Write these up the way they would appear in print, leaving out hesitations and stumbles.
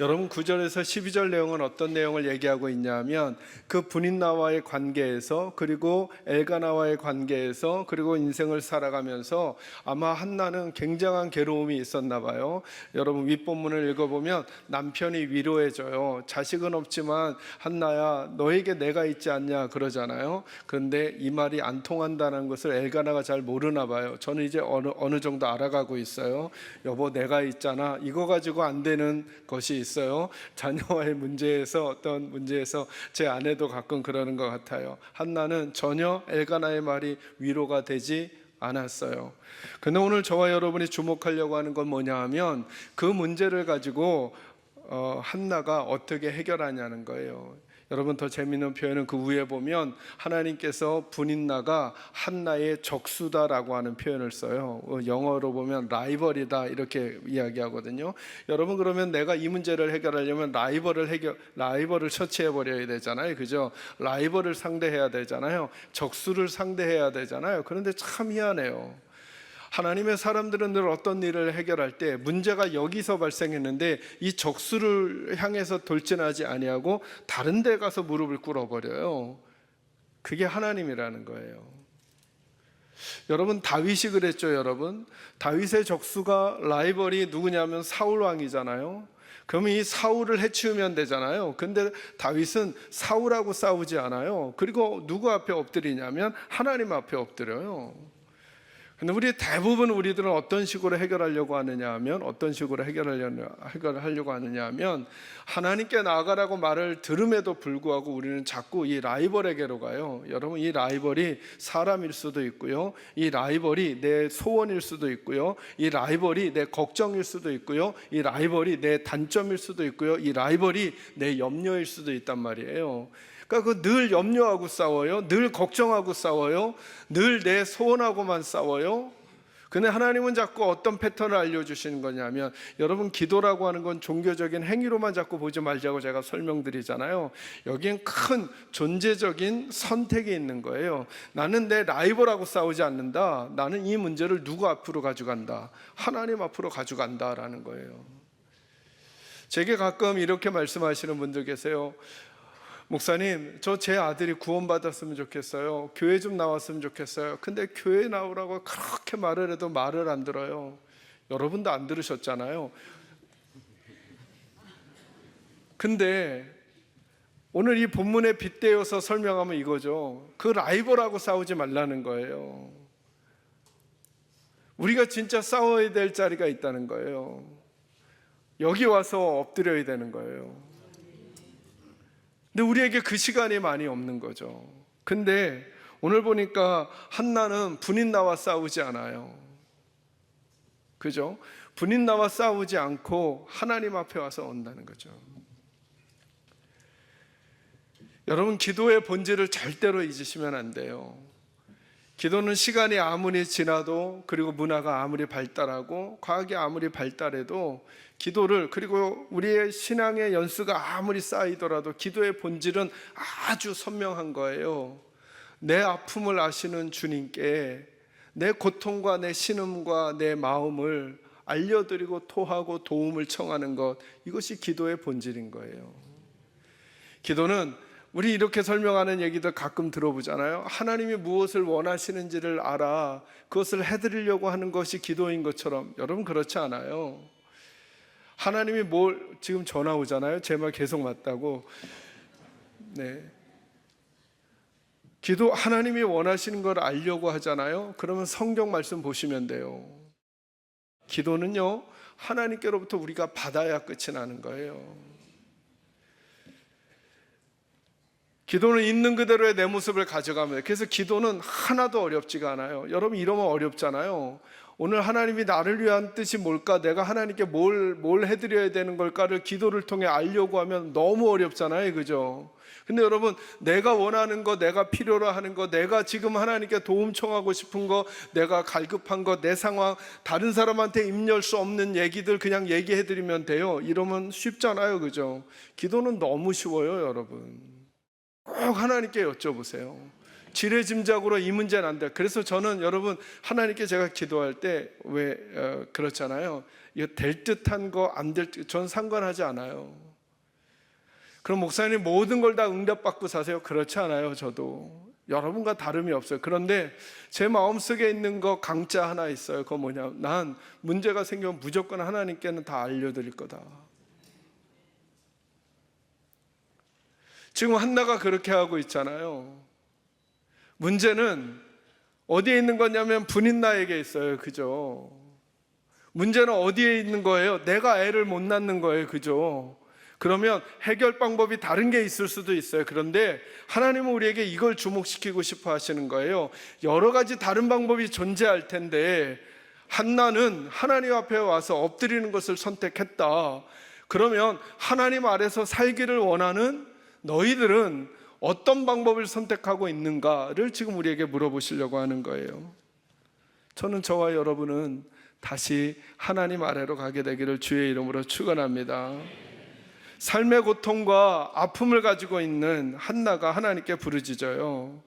여러분 9절에서 12절 내용은 어떤 내용을 얘기하고 있냐면 그 분인나와의 관계에서 그리고 엘가나와의 관계에서 그리고 인생을 살아가면서 아마 한나는 굉장한 괴로움이 있었나 봐요. 여러분 윗본문을 읽어보면 남편이 위로해줘요. 자식은 없지만 한나야 너에게 내가 있지 않냐 그러잖아요. 그런데 이 말이 안 통한다는 것을 엘가나가 잘 모르나 봐요. 저는 이제 어느 정도 알아가고 있어요. 여보 내가 있잖아. 이거 가지고 안 되는 것이 있어요. 자녀와의 문제에서 어떤 문제에서 제 아내도 가끔 그러는 것 같아요. 한나는 전혀 엘가나의 말이 위로가 되지 않았어요. 근데 오늘 저와 여러분이 주목하려고 하는 건 뭐냐 하면 그 문제를 가지고 한나가 어떻게 해결하냐는 거예요. 여러분 더 재미있는 표현은 그 위에 보면 하나님께서 분인나가 한나의 적수다라고 하는 표현을 써요. 영어로 보면 라이벌이다 이렇게 이야기하거든요. 여러분 그러면 내가 이 문제를 해결하려면 라이벌을 처치해 버려야 되잖아요. 그죠? 라이벌을 상대해야 되잖아요. 적수를 상대해야 되잖아요. 그런데 참 희한해요. 하나님의 사람들은 늘 어떤 일을 해결할 때 문제가 여기서 발생했는데 이 적수를 향해서 돌진하지 아니하고 다른 데 가서 무릎을 꿇어버려요. 그게 하나님이라는 거예요. 여러분 다윗이 그랬죠. 여러분 다윗의 적수가 라이벌이 누구냐면 사울 왕이잖아요. 그러면 이 사울을 해치우면 되잖아요. 근데 다윗은 사울하고 싸우지 않아요. 그리고 누구 앞에 엎드리냐면 하나님 앞에 엎드려요. 근데 우리들은 어떤 식으로 해결하려고 하느냐 하면 하나님께 나아가라고 말을 들음에도 불구하고 우리는 자꾸 이 라이벌에게로 가요. 여러분 이 라이벌이 사람일 수도 있고요. 이 라이벌이 내 소원일 수도 있고요. 이 라이벌이 내 걱정일 수도 있고요. 이 라이벌이 내 단점일 수도 있고요. 이 라이벌이 내 염려일 수도 있단 말이에요. 그러니까 늘 염려하고 싸워요. 늘 걱정하고 싸워요. 늘 내 소원하고만 싸워요. 근데 하나님은 자꾸 어떤 패턴을 알려주시는 거냐면 여러분 기도라고 하는 건 종교적인 행위로만 자꾸 보지 말자고 제가 설명드리잖아요. 여기엔 큰 존재적인 선택이 있는 거예요. 나는 내 라이벌하고 싸우지 않는다. 나는 이 문제를 누구 앞으로 가져간다. 하나님 앞으로 가져간다라는 거예요. 제게 가끔 이렇게 말씀하시는 분들 계세요. 목사님, 저 제 아들이 구원받았으면 좋겠어요. 교회 좀 나왔으면 좋겠어요. 근데 교회 나오라고 그렇게 말을 해도 말을 안 들어요. 여러분도 안 들으셨잖아요. 근데 오늘 이 본문에 빗대어서 설명하면 이거죠. 그 라이벌하고 싸우지 말라는 거예요. 우리가 진짜 싸워야 될 자리가 있다는 거예요. 여기 와서 엎드려야 되는 거예요. 근데 우리에게 그 시간이 많이 없는 거죠. 근데 오늘 보니까 한나는 분인나와 싸우지 않아요. 그죠? 분인나와 싸우지 않고 하나님 앞에 와서 온다는 거죠. 여러분 기도의 본질을 절대로 잊으시면 안 돼요. 기도는 시간이 아무리 지나도 그리고 문화가 아무리 발달하고 과학이 아무리 발달해도 기도를 그리고 우리의 신앙의 연수가 아무리 쌓이더라도 기도의 본질은 아주 선명한 거예요. 내 아픔을 아시는 주님께 내 고통과 내 신음과 내 마음을 알려드리고 토하고 도움을 청하는 것, 이것이 기도의 본질인 거예요. 기도는 우리 이렇게 설명하는 얘기들 가끔 들어보잖아요. 하나님이 무엇을 원하시는지를 알아 그것을 해드리려고 하는 것이 기도인 것처럼. 여러분 그렇지 않아요. 하나님이 지금 전화 오잖아요. 제 말 계속 맞다고. 네. 기도 하나님이 원하시는 걸 알려고 하잖아요. 그러면 성경 말씀 보시면 돼요. 기도는요 하나님께로부터 우리가 받아야 끝이 나는 거예요. 기도는 있는 그대로의 내 모습을 가져가면, 그래서 기도는 하나도 어렵지가 않아요. 여러분 이러면 어렵잖아요. 오늘 하나님이 나를 위한 뜻이 뭘까, 내가 하나님께 뭘 해드려야 되는 걸까를 기도를 통해 알려고 하면 너무 어렵잖아요. 그죠? 근데 여러분 내가 원하는 거, 내가 필요로 하는 거, 내가 지금 하나님께 도움 청하고 싶은 거, 내가 갈급한 거, 내 상황, 다른 사람한테 입열 수 없는 얘기들 그냥 얘기해드리면 돼요. 이러면 쉽잖아요. 그죠? 기도는 너무 쉬워요. 여러분 꼭 하나님께 여쭤보세요. 지레짐작으로 이 문제는 안 돼. 그래서 저는 여러분 하나님께 제가 기도할 때 왜 그렇잖아요. 이거 될 듯한 거 안 될 듯, 전 상관하지 않아요. 그럼 목사님 모든 걸 다 응답받고 사세요? 그렇지 않아요. 저도 여러분과 다름이 없어요. 그런데 제 마음속에 있는 거 강짜 하나 있어요. 그거 뭐냐, 난 문제가 생기면 무조건 하나님께는 다 알려드릴 거다. 지금 한나가 그렇게 하고 있잖아요. 문제는 어디에 있는 거냐면 분인나에게 있어요. 그죠? 문제는 어디에 있는 거예요? 내가 애를 못 낳는 거예요. 그죠? 그러면 해결 방법이 다른 게 있을 수도 있어요. 그런데 하나님은 우리에게 이걸 주목시키고 싶어 하시는 거예요. 여러 가지 다른 방법이 존재할 텐데 한나는 하나님 앞에 와서 엎드리는 것을 선택했다. 그러면 하나님 아래서 살기를 원하는 너희들은 어떤 방법을 선택하고 있는가를 지금 우리에게 물어보시려고 하는 거예요. 저는 저와 여러분은 다시 하나님 아래로 가게 되기를 주의 이름으로 축원합니다. 삶의 고통과 아픔을 가지고 있는 한나가 하나님께 부르짖어요.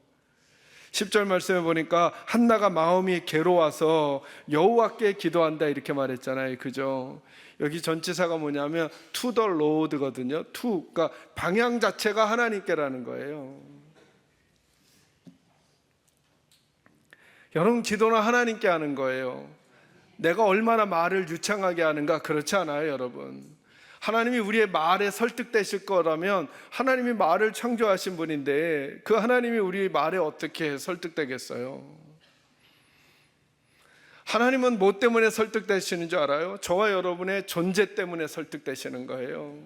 10절 말씀에 보니까 한나가 마음이 괴로워서 여호와께 기도한다 이렇게 말했잖아요. 그죠? 여기 전치사가 뭐냐면 to the Lord거든요. to, 그러니까 방향 자체가 하나님께라는 거예요. 여러분, 기도는 하나님께 하는 거예요. 내가 얼마나 말을 유창하게 하는가, 그렇지 않아요, 여러분. 하나님이 우리의 말에 설득되실 거라면 하나님이 말을 창조하신 분인데 그 하나님이 우리 말에 어떻게 설득되겠어요? 하나님은 뭐 때문에 설득되시는 줄 알아요? 저와 여러분의 존재 때문에 설득되시는 거예요.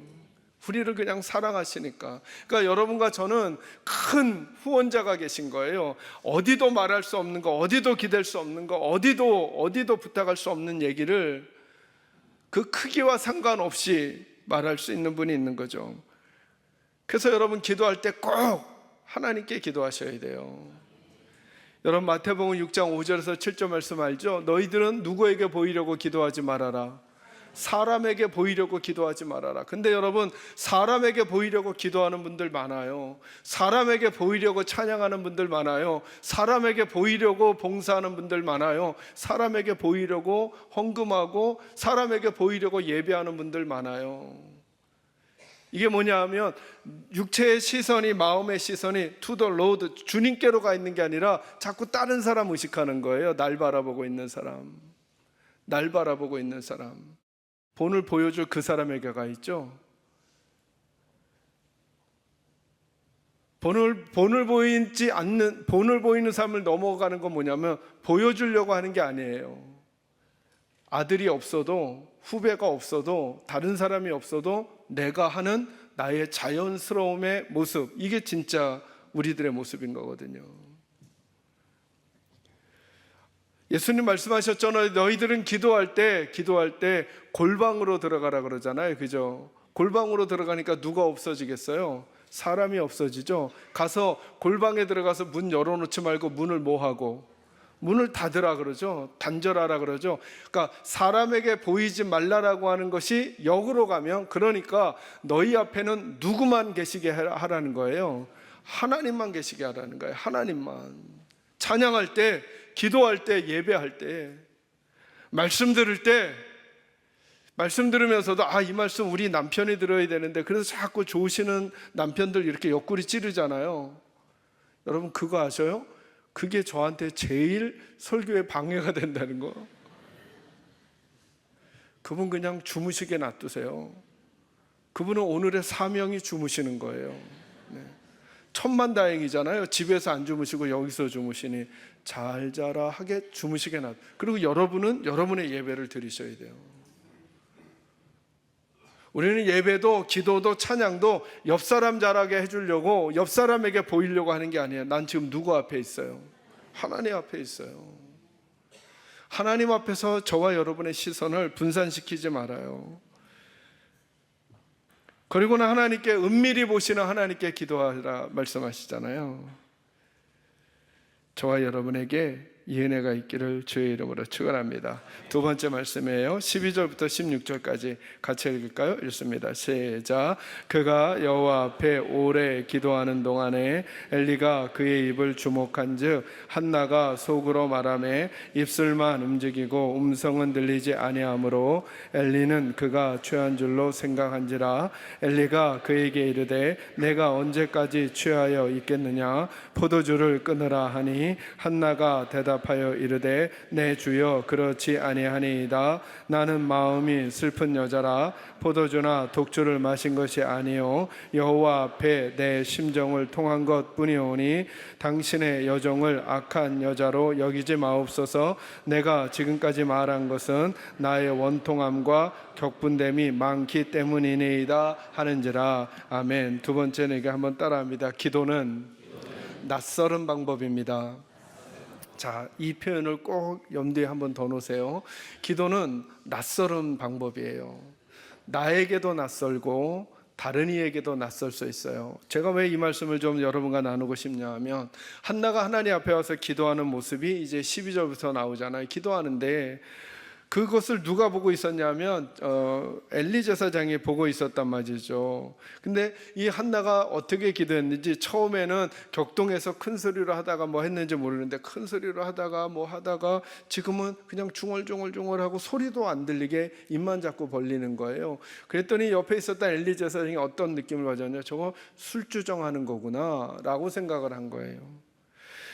우리를 그냥 사랑하시니까. 그러니까 여러분과 저는 큰 후원자가 계신 거예요. 어디도 말할 수 없는 거, 어디도 기댈 수 없는 거, 어디도 부탁할 수 없는 얘기를 그 크기와 상관없이 말할 수 있는 분이 있는 거죠. 그래서 여러분 기도할 때 꼭 하나님께 기도하셔야 돼요. 여러분 마태복음 6장 5절에서 7절 말씀 알죠? 너희들은 누구에게 보이려고 기도하지 말아라. 사람에게 보이려고 기도하지 말아라. 근데 여러분, 사람에게 보이려고 기도하는 분들 많아요. 사람에게 보이려고 찬양하는 분들 많아요. 사람에게 보이려고 봉사하는 분들 많아요. 사람에게 보이려고 헌금하고 사람에게 보이려고 예배하는 분들 많아요. 이게 뭐냐 하면 육체의 시선이, 마음의 시선이 to the Lord, 주님께로 가 있는 게 아니라 자꾸 다른 사람 의식하는 거예요. 날 바라보고 있는 사람, 날 바라보고 있는 사람. 본을 보여줄 그 사람에게 가 있죠. 본을 보이지 않는, 본을 보이는 삶을 넘어가는 건 뭐냐면 보여주려고 하는 게 아니에요. 아들이 없어도, 후배가 없어도, 다른 사람이 없어도 내가 하는 나의 자연스러움의 모습, 이게 진짜 우리들의 모습인 거거든요. 예수님 말씀하셨잖아요. 너희들은 기도할 때 골방으로 들어가라 그러잖아요. 그죠? 골방으로 들어가니까 누가 없어지겠어요? 사람이 없어지죠. 가서 골방에 들어가서 문 열어놓지 말고 문을 뭐 하고? 문을 닫으라 그러죠. 단절하라 그러죠. 그러니까 사람에게 보이지 말라라고 하는 것이 역으로 가면, 그러니까 너희 앞에는 누구만 계시게 하라는 거예요. 하나님만 계시게 하라는 거예요. 하나님만. 찬양할 때, 기도할 때, 예배할 때, 말씀 들을 때, 말씀 들으면서도 이 말씀 우리 남편이 들어야 되는데, 그래서 자꾸 좋으시는 남편들 이렇게 옆구리 찌르잖아요. 여러분 그거 아셔요? 그게 저한테 제일 설교에 방해가 된다는 거. 그분 그냥 주무시게 놔두세요. 그분은 오늘의 사명이 주무시는 거예요. 네. 천만다행이잖아요. 집에서 안 주무시고 여기서 주무시니 잘 자라 하게 주무시게 놔. 그리고 여러분은 여러분의 예배를 드리셔야 돼요. 우리는 예배도 기도도 찬양도 옆 사람 잘하게 해주려고, 옆 사람에게 보이려고 하는 게 아니에요. 난 지금 누구 앞에 있어요? 하나님 앞에 있어요. 하나님 앞에서 저와 여러분의 시선을 분산시키지 말아요. 그리고는 하나님께, 은밀히 보시는 하나님께 기도하라 말씀하시잖아요. 저와 여러분에게 이 은혜가 있기를 주의 이름으로 축원합니다. 두 번째 말씀이에요. 12절부터 16절까지 같이 읽을까요? 읽습니다. 시작. 그가 여호와 앞에 오래 기도하는 동안에 엘리가 그의 입을 주목한즉 한나가 속으로 말하매 입술만 움직이고 음성은 들리지 아니하므로 엘리는 그가 취한 줄로 생각한지라. 엘리가 그에게 이르되 내가 언제까지 취하여 있겠느냐 포도주를 끊으라 하니 한나가 대답하여 이르되 내 주여 그렇지 아니하니이다. 나는 마음이 슬픈 여자라 포도주나 독주를 마신 것이 아니요 여호와 앞에 내 심정을 통한 것뿐이오니 당신의 여종을 악한 여자로 여기지 마옵소서. 내가 지금까지 말한 것은 나의 원통함과 격분됨이 많기 때문이니이다 하는지라. 아멘. 두 번째는 이게 한번 따라합니다. 기도는 낯설은 방법입니다. 자, 이 표현을 꼭 염두에 한번 더 놓으세요. 기도는 낯설은 방법이에요. 나에게도 낯설고 다른 이에게도 낯설 수 있어요. 제가 왜 이 말씀을 좀 여러분과 나누고 싶냐 하면 한나가 하나님 앞에 와서 기도하는 모습이 이제 12절부터 나오잖아요. 기도하는데 그것을 누가 보고 있었냐면 엘리 제사장이 보고 있었단 말이죠. 근데 이 한나가 어떻게 기도했는지 처음에는 격동해서 큰 소리로 하다가 뭐 했는지 모르는데 큰 소리로 하다가 뭐 하다가 지금은 그냥 중얼중얼중얼하고 소리도 안 들리게 입만 자꾸 벌리는 거예요. 그랬더니 옆에 있었던 엘리 제사장이 어떤 느낌을 가졌냐, 저거 술주정하는 거구나 라고 생각을 한 거예요.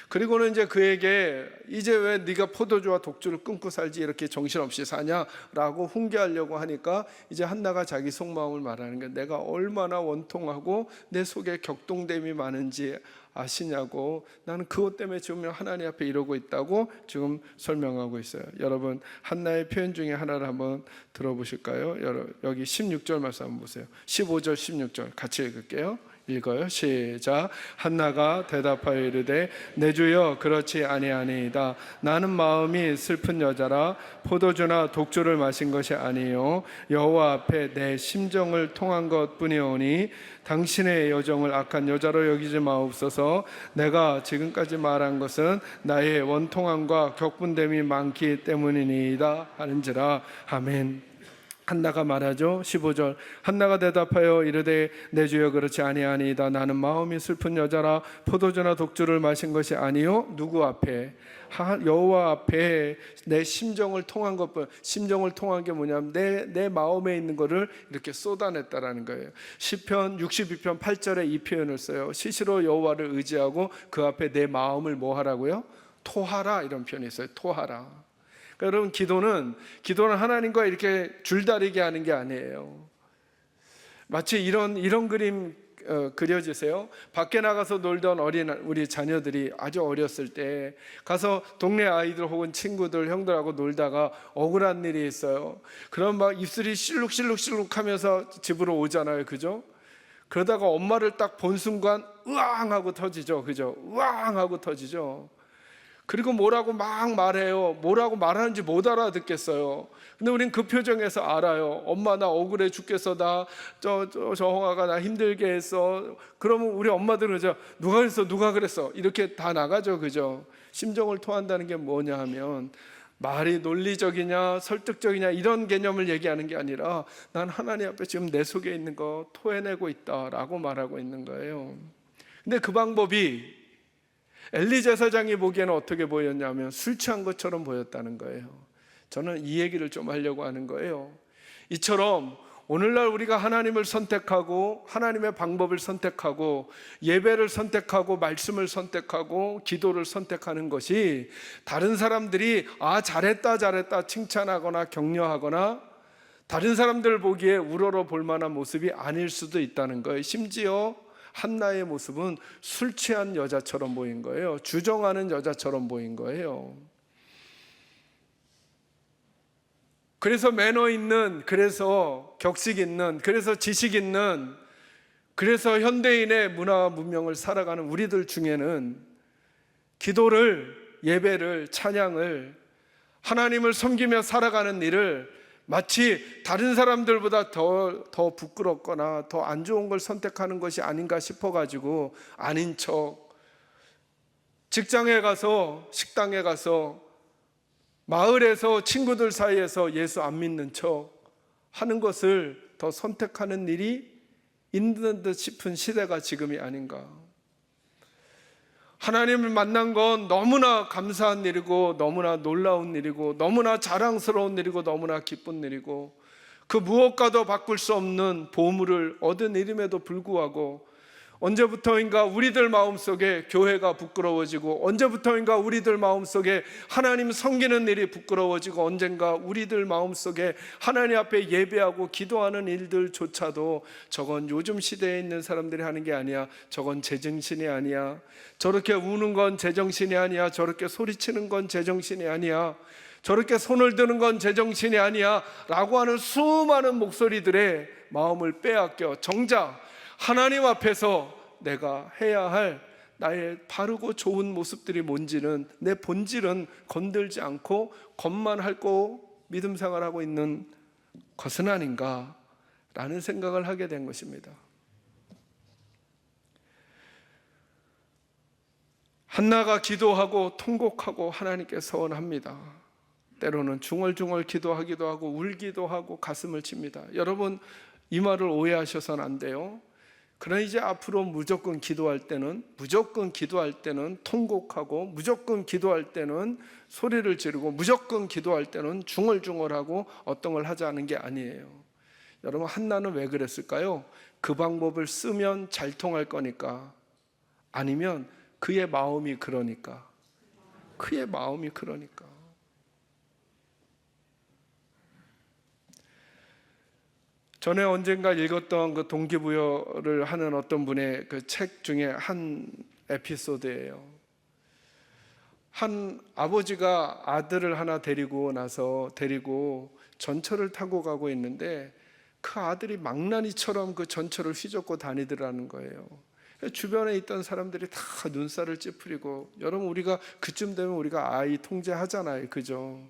그리고는 이제 그에게 이제 왜 네가 포도주와 독주를 끊고 살지 이렇게 정신없이 사냐라고 훈계하려고 하니까 이제 한나가 자기 속마음을 말하는 게 내가 얼마나 원통하고 내 속에 격동됨이 많은지 아시냐고, 나는 그것 때문에 지금 하나님 앞에 이러고 있다고 지금 설명하고 있어요. 여러분 한나의 표현 중에 하나를 한번 들어보실까요? 여기 16절 말씀 한번 보세요. 15절 16절 같이 읽을게요. 읽어요. 시작. 한나가 대답하여 이르되 내 주여 그렇지 아니하니이다. 나는 마음이 슬픈 여자라 포도주나 독주를 마신 것이 아니요 여호와 앞에 내 심정을 통한 것뿐이오니 당신의 여종을 악한 여자로 여기지 마옵소서. 내가 지금까지 말한 것은 나의 원통함과 격분됨이 많기 때문이니이다 하는지라. 아멘. 한나가 말하죠. 15절. 한나가 대답하여 이르되 내 주여 그렇지 아니하니이다. 나는 마음이 슬픈 여자라 포도주나 독주를 마신 것이 아니요 누구 앞에? 여호와 앞에 내 심정을 통한 것뿐. 심정을 통한 게 뭐냐면 내 마음에 있는 거를 이렇게 쏟아냈다라는 거예요. 시편 62편 8절에 이 표현을 써요. 시시로 여호와를 의지하고 그 앞에 내 마음을 뭐 하라고요? 토하라, 이런 표현이 있어요. 토하라. 여러분 기도는 하나님과 이렇게 줄다리게 하는 게 아니에요. 마치 이런 그림 그려지세요. 밖에 나가서 놀던 우리 자녀들이 아주 어렸을 때 가서 동네 아이들 혹은 친구들 형들하고 놀다가 억울한 일이 있어요. 그럼 막 입술이 실룩실룩실룩 하면서 집으로 오잖아요. 그죠? 그러다가 엄마를 딱 본 순간 으앙 하고 터지죠. 그죠? 으앙 하고 터지죠. 그리고 뭐라고 막 말해요. 뭐라고 말하는지 못 알아듣겠어요. 근데 우린 그 표정에서 알아요. 엄마 나 억울해 죽겠어. 저 홍아가 나 힘들게 했어. 그러면 우리 엄마들은 그러죠. 누가 그랬어 이렇게 다 나가죠. 그죠? 심정을 토한다는 게 뭐냐 하면 말이 논리적이냐 설득적이냐 이런 개념을 얘기하는 게 아니라 난 하나님 앞에 지금 내 속에 있는 거 토해내고 있다라고 말하고 있는 거예요. 근데 그 방법이 엘리 제사장이 보기에는 어떻게 보였냐면 술 취한 것처럼 보였다는 거예요. 저는 이 얘기를 좀 하려고 하는 거예요. 이처럼 오늘날 우리가 하나님을 선택하고 하나님의 방법을 선택하고 예배를 선택하고 말씀을 선택하고 기도를 선택하는 것이 다른 사람들이 잘했다 칭찬하거나 격려하거나 다른 사람들 보기에 우러러 볼 만한 모습이 아닐 수도 있다는 거예요. 심지어 한나의 모습은 술 취한 여자처럼 보인 거예요. 주정하는 여자처럼 보인 거예요. 그래서 매너 있는, 그래서 격식 있는, 그래서 지식 있는, 그래서 현대인의 문화와 문명을 살아가는 우리들 중에는 기도를, 예배를, 찬양을, 하나님을 섬기며 살아가는 일을 마치 다른 사람들보다 더 부끄럽거나 더 안 좋은 걸 선택하는 것이 아닌가 싶어가지고 아닌 척 직장에 가서, 식당에 가서, 마을에서 친구들 사이에서 예수 안 믿는 척 하는 것을 더 선택하는 일이 있는 듯 싶은 시대가 지금이 아닌가. 하나님을 만난 건 너무나 감사한 일이고 너무나 놀라운 일이고 너무나 자랑스러운 일이고 너무나 기쁜 일이고 그 무엇과도 바꿀 수 없는 보물을 얻은 일임에도 불구하고 언제부터인가 우리들 마음속에 교회가 부끄러워지고 언제부터인가 우리들 마음속에 하나님 섬기는 일이 부끄러워지고 언젠가 우리들 마음속에 하나님 앞에 예배하고 기도하는 일들조차도 저건 요즘 시대에 있는 사람들이 하는 게 아니야, 저건 제정신이 아니야, 저렇게 우는 건 제정신이 아니야, 저렇게 소리치는 건 제정신이 아니야, 저렇게 손을 드는 건 제정신이 아니야 라고 하는 수많은 목소리들의 마음을 빼앗겨 정작 하나님 앞에서 내가 해야 할 나의 바르고 좋은 모습들이 뭔지는, 내 본질은 건들지 않고 겉만 핥고 믿음 생활하고 있는 것은 아닌가 라는 생각을 하게 된 것입니다. 한나가 기도하고 통곡하고 하나님께 서원합니다. 때로는 중얼중얼 기도하기도 하고 울기도 하고 가슴을 칩니다. 여러분, 이 말을 오해하셔서는 안 돼요. 그러나 이제 앞으로 무조건 기도할 때는 통곡하고 무조건 기도할 때는 소리를 지르고 무조건 기도할 때는 중얼중얼하고 어떤 걸 하자는 게 아니에요. 여러분, 한나는 왜 그랬을까요? 그 방법을 쓰면 잘 통할 거니까, 아니면 그의 마음이 그러니까. 그의 마음이 그러니까. 전에 언젠가 읽었던 그 동기부여를 하는 어떤 분의 그 책 중에 한 에피소드예요. 한 아버지가 아들을 하나 데리고 전철을 타고 가고 있는데 그 아들이 망나니처럼 그 전철을 휘젓고 다니더라는 거예요. 주변에 있던 사람들이 다 눈살을 찌푸리고, 여러분 우리가 그쯤 되면 우리가 아이 통제하잖아요, 그죠?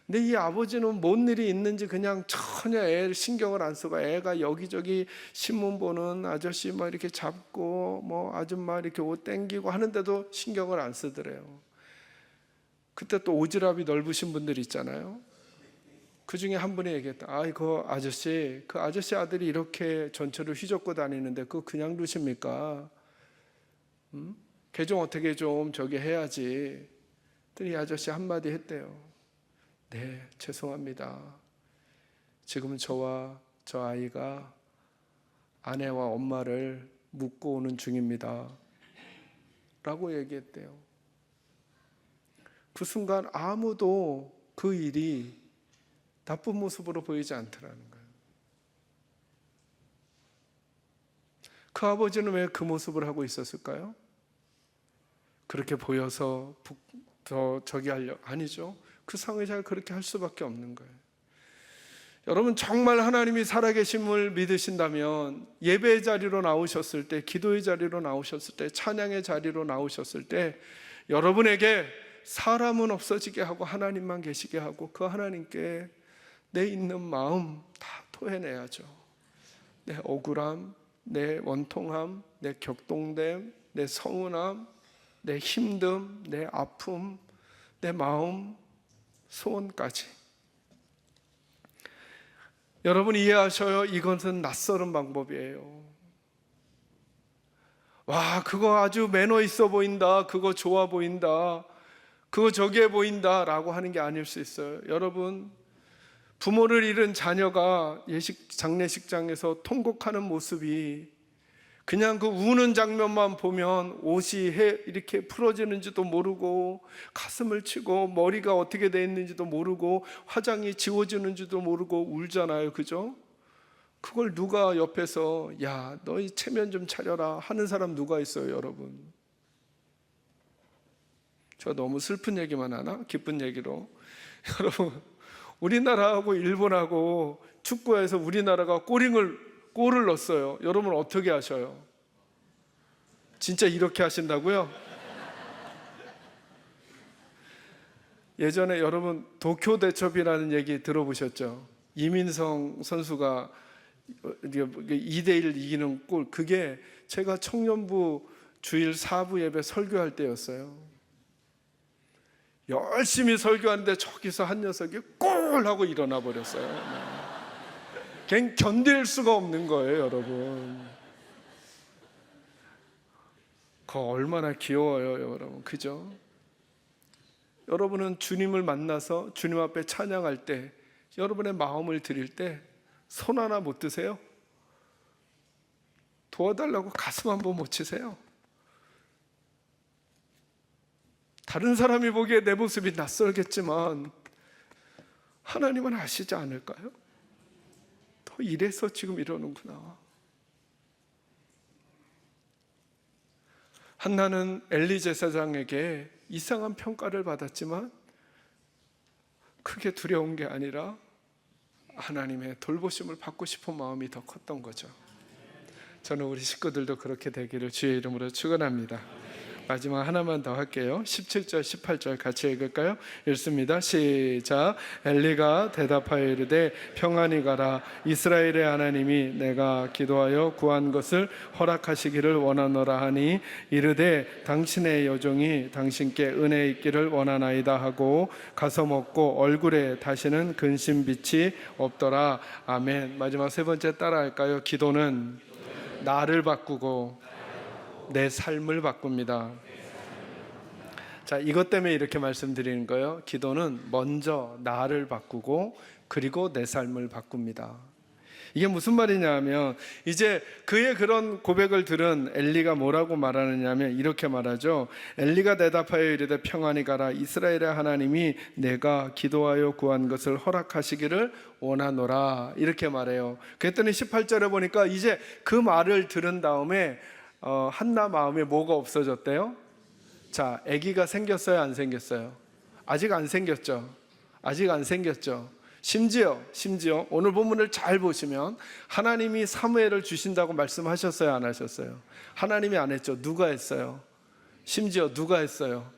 근데 이 아버지는 뭔 일이 있는지 그냥 전혀 애 신경을 안 쓰고 애가 여기저기 신문 보는 아저씨 막 이렇게 잡고 뭐 아줌마 이렇게 옷 땡기고 하는데도 신경을 안 쓰더래요. 그때 또 오지랖이 넓으신 분들 있잖아요. 그 중에 한 분이 얘기했다. 그 아저씨 아들이 이렇게 전철을 휘젓고 다니는데 그거 그냥 두십니까? 걔 좀 어떻게 좀 저기 해야지. 그랬더니 이 아저씨 한마디 했대요. 네, 죄송합니다. 지금 저와 저 아이가 아내와 엄마를 묻고 오는 중입니다 라고 얘기했대요. 그 순간 아무도 그 일이 나쁜 모습으로 보이지 않더라는 거예요. 그 아버지는 왜 그 모습을 하고 있었을까요? 그렇게 보여서 저기 하려, 아니죠. 그 상황이 잘 그렇게 할 수밖에 없는 거예요. 여러분, 정말 하나님이 살아계심을 믿으신다면 예배의 자리로 나오셨을 때, 기도의 자리로 나오셨을 때, 찬양의 자리로 나오셨을 때 여러분에게 사람은 없어지게 하고 하나님만 계시게 하고 그 하나님께 내 있는 마음 다 토해내야죠. 내 억울함, 내 원통함, 내 격동됨, 내 서운함, 내 힘듦, 내 아픔, 내 마음, 소원까지. 여러분 이해하셔요? 이것은 낯설은 방법이에요. 와, 그거 아주 매너 있어 보인다, 그거 좋아 보인다, 그거 저기해 보인다 라고 하는 게 아닐 수 있어요. 여러분, 부모를 잃은 자녀가 장례식장에서 통곡하는 모습이 그냥 그 우는 장면만 보면 옷이 이렇게 풀어지는지도 모르고 가슴을 치고 머리가 어떻게 돼 있는지도 모르고 화장이 지워지는지도 모르고 울잖아요, 그죠? 그걸 누가 옆에서 야, 너희 체면 좀 차려라 하는 사람 누가 있어요, 여러분? 저 너무 슬픈 얘기만 하나? 기쁜 얘기로. 여러분, 우리나라하고 일본하고 축구에서 우리나라가 골을 넣었어요. 여러분 어떻게 하셔요? 진짜 이렇게 하신다고요? 예전에 여러분 도쿄 대첩이라는 얘기 들어보셨죠? 이민성 선수가 2대1 이기는 골, 그게 제가 청년부 주일 4부 예배 설교할 때였어요. 열심히 설교하는데 저기서 한 녀석이 꼴 하고 일어나 버렸어요. 그냥 견딜 수가 없는 거예요, 여러분. 그거 얼마나 귀여워요, 여러분. 그죠? 여러분은 주님을 만나서 주님 앞에 찬양할 때, 여러분의 마음을 드릴 때 손 하나 못 드세요? 도와달라고 가슴 한번 못 치세요? 다른 사람이 보기에 내 모습이 낯설겠지만 하나님은 아시지 않을까요? 더 이래서 지금 이러는구나. 한나는 엘리 제사장에게 이상한 평가를 받았지만 크게 두려운 게 아니라 하나님의 돌보심을 받고 싶은 마음이 더 컸던 거죠. 저는 우리 식구들도 그렇게 되기를 주의 이름으로 축원합니다. 마지막 하나만 더 할게요. 17절 18절 같이 읽을까요? 읽습니다. 시작. 엘리가 대답하여 이르되 평안히 가라. 이스라엘의 하나님이 내가 기도하여 구한 것을 허락하시기를 원하노라 하니 이르되 당신의 여종이 당신께 은혜 있기를 원하나이다 하고 가서 먹고 얼굴에 다시는 근심빛이 없더라. 아멘. 마지막 세 번째 따라할까요? 기도는 나를 바꾸고 내 삶을 바꿉니다. 자, 이것 때문에 이렇게 말씀드리는 거예요. 기도는 먼저 나를 바꾸고 그리고 내 삶을 바꿉니다. 이게 무슨 말이냐 하면 이제 그의 그런 고백을 들은 엘리가 뭐라고 말하느냐 하면 이렇게 말하죠. 엘리가 대답하여 이르되 평안히 가라. 이스라엘의 하나님이 내가 기도하여 구한 것을 허락하시기를 원하노라. 이렇게 말해요. 그랬더니 18절에 보니까 이제 그 말을 들은 다음에 한나 마음에 뭐가 없어졌대요? 자, 아기가 생겼어요? 안 생겼어요? 아직 안 생겼죠? 아직 안 생겼죠? 심지어 오늘 본문을 잘 보시면 하나님이 사무엘을 주신다고 말씀하셨어요? 안 하셨어요? 하나님이 안 했죠? 누가 했어요? 심지어 누가 했어요?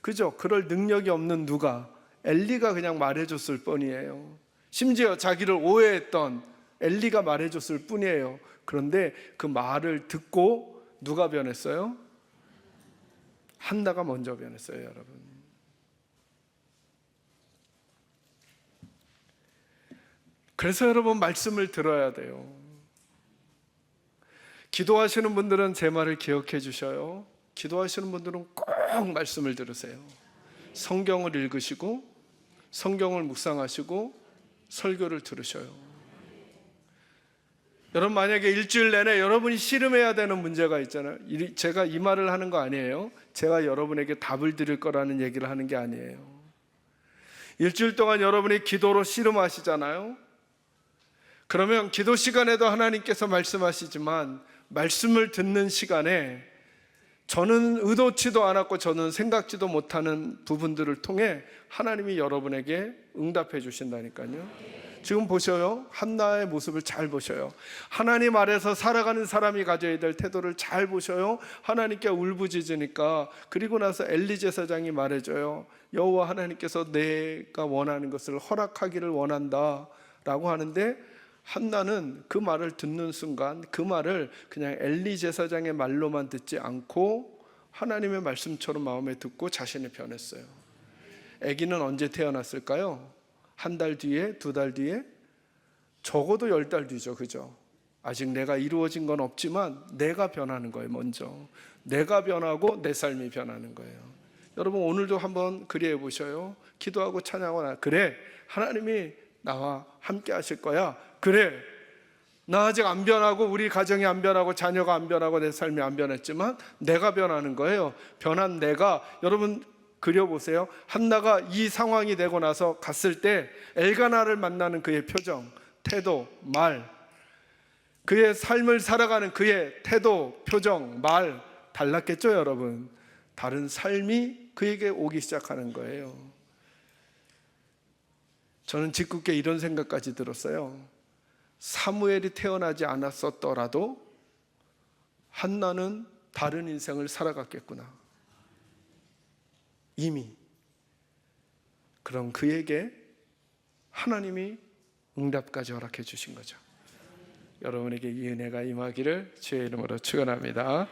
그죠? 그럴 능력이 없는 누가? 엘리가 그냥 말해줬을 뿐이에요. 심지어 자기를 오해했던 엘리가 말해줬을 뿐이에요. 그런데 그 말을 듣고 누가 변했어요? 한나가 먼저 변했어요, 여러분. 그래서 여러분 말씀을 들어야 돼요. 기도하시는 분들은 제 말을 기억해 주셔요. 기도하시는 분들은 꼭 말씀을 들으세요. 성경을 읽으시고 성경을 묵상하시고 설교를 들으셔요. 여러분 만약에 일주일 내내 여러분이 씨름해야 되는 문제가 있잖아요. 제가 이 말을 하는 거 아니에요. 제가 여러분에게 답을 드릴 거라는 얘기를 하는 게 아니에요. 일주일 동안 여러분이 기도로 씨름하시잖아요. 그러면 기도 시간에도 하나님께서 말씀하시지만 말씀을 듣는 시간에 저는 의도치도 않았고 저는 생각지도 못하는 부분들을 통해 하나님이 여러분에게 응답해 주신다니까요. 지금 보셔요. 한나의 모습을 잘 보셔요. 하나님 아래서 살아가는 사람이 가져야 될 태도를 잘 보셔요. 하나님께 울부짖으니까 그리고 나서 엘리 제사장이 말해줘요. 여호와 하나님께서 내가 원하는 것을 허락하기를 원한다 라고 하는데 한나는 그 말을 듣는 순간 그 말을 그냥 엘리 제사장의 말로만 듣지 않고 하나님의 말씀처럼 마음에 듣고 자신이 변했어요. 아기는 언제 태어났을까요? 한 달 뒤에, 두 달 뒤에? 적어도 10달 뒤죠. 그죠? 아직 내가 이루어진 건 없지만 내가 변하는 거예요. 먼저 내가 변하고 내 삶이 변하는 거예요. 여러분 오늘도 한번 그리해 보셔요. 기도하고 찬양하고 그래 하나님이 나와 함께 하실 거야. 그래 나 아직 안 변하고 우리 가정이 안 변하고 자녀가 안 변하고 내 삶이 안 변했지만 내가 변하는 거예요. 변한 내가 여러분 그려보세요. 한나가 이 상황이 되고 나서 갔을 때 엘가나를 만나는 그의 표정, 태도, 말, 그의 삶을 살아가는 그의 태도, 표정, 말 달랐겠죠 여러분. 다른 삶이 그에게 오기 시작하는 거예요. 저는 짓궂게 이런 생각까지 들었어요. 사무엘이 태어나지 않았었더라도 한나는 다른 인생을 살아갔겠구나. 이미. 그럼 그에게 하나님이 응답까지 허락해 주신 거죠. 여러분에게 이 은혜가 임하기를 주의 이름으로 축원합니다.